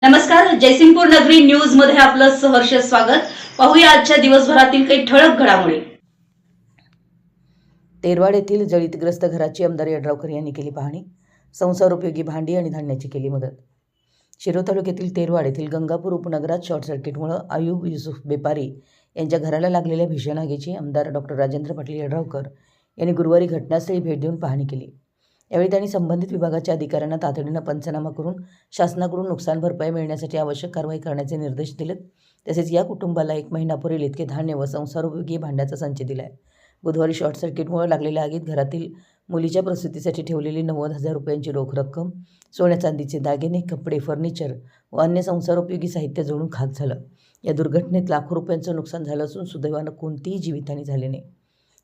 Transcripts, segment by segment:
नमस्कार, जयसिंगपूर नगरी न्यूज मध्ये आपलं सहर्ष स्वागत। पाहूया आजच्या दिवसभरातील काही ठळक घडामोडी। तेरवाड येथील जळीतग्रस्त घराची आमदार यड्रावकर यांनी केली पाहणी। संसारोपयोगी भांडी आणि धान्याची केली मदत। शिरोळ तालुक्यातील तेरवाड येथील गंगापूर उपनगरात शॉर्ट सर्किटमुळे आयुब युसुफ बेपारी यांच्या घराला लागलेल्या भीषण आगीची आमदार डॉक्टर राजेंद्र पाटील यड्रावकर यांनी गुरुवारी घटनास्थळी भेट देऊन पाहणी केली। यावेळी त्यांनी संबंधित विभागाच्या अधिकाऱ्यांना तातडीने पंचनामा करून शासनाकडून नुकसान भरपाई मिळण्यासाठी आवश्यक कारवाई करण्याचे निर्देश दिलेत। तसेच या कुटुंबाला 1 महिना पुरेल इतके धान्य व संसारोपयोगी भांड्याचा संच दिलाय। बुधवारी शॉर्ट सर्किटमुळे लागलेल्या आगीत घरातील मुलीच्या प्रसूतीसाठी ठेवलेली 90,000 रुपयांची रोख रक्कम, सोन्या चांदीचे दागिने, कपडे, फर्निचर व अन्य संसारोपयोगी साहित्य जळून खाक झालं। या दुर्घटनेत लाखो रुपयांचं नुकसान झालं असून सुदैवानं कोणतीही जीवितहानी झाली नाही।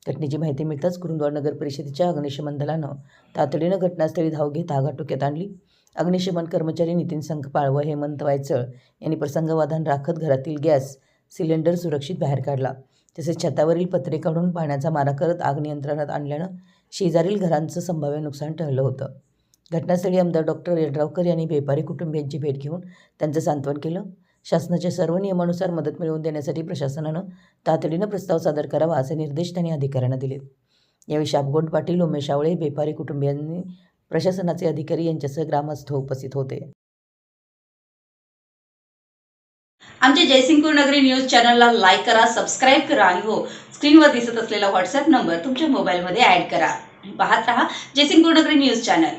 घटनेची माहिती मिळताच कुरुंदवाड नगर परिषदेच्या अग्निशमन दलानं तातडीनं घटनास्थळी धाव घेत आग आटोक्यात आणली। अग्निशमन कर्मचारी नितीन संकपाळ व हेमंत वायचळ यांनी प्रसंगावधान राखत घरातील गॅस सिलेंडर सुरक्षित बाहेर काढला। तसेच छतावरील पत्रे काढून पाण्याचा मारा करत आग नियंत्रणात आणल्यानं शेजारील घरांचं संभाव्य नुकसान टळलं होतं। घटनास्थळी आमदार डॉक्टर यड्रावकर यांनी बेपारी कुटुंबियांची भेट घेऊन त्यांचं सांत्वन केलं। शासनाच्या सर्व नियमानुसार मदत मिळवून देण्यासाठी प्रशासनानं तातडीनं प्रस्ताव सादर करावा असे निर्देश त्यांनी अधिकाऱ्यांना दिले। यावेळी शापगोंड पाटील, उमेश आवळे, बेपारी कुटुंबियांनी, प्रशासनाचे अधिकारी यांच्यासह ग्रामस्थ उपस्थित होते। आमच्या जयसिंगपूर नगरी न्यूज चॅनलला लाईक करा, सबस्क्राईब करा आणि हो, स्क्रीनवर दिसत असलेला व्हॉट्सअप नंबर तुमच्या मोबाईलमध्ये ॲड करा। पाहत रहा जयसिंगपूर नगरी न्यूज चॅनल।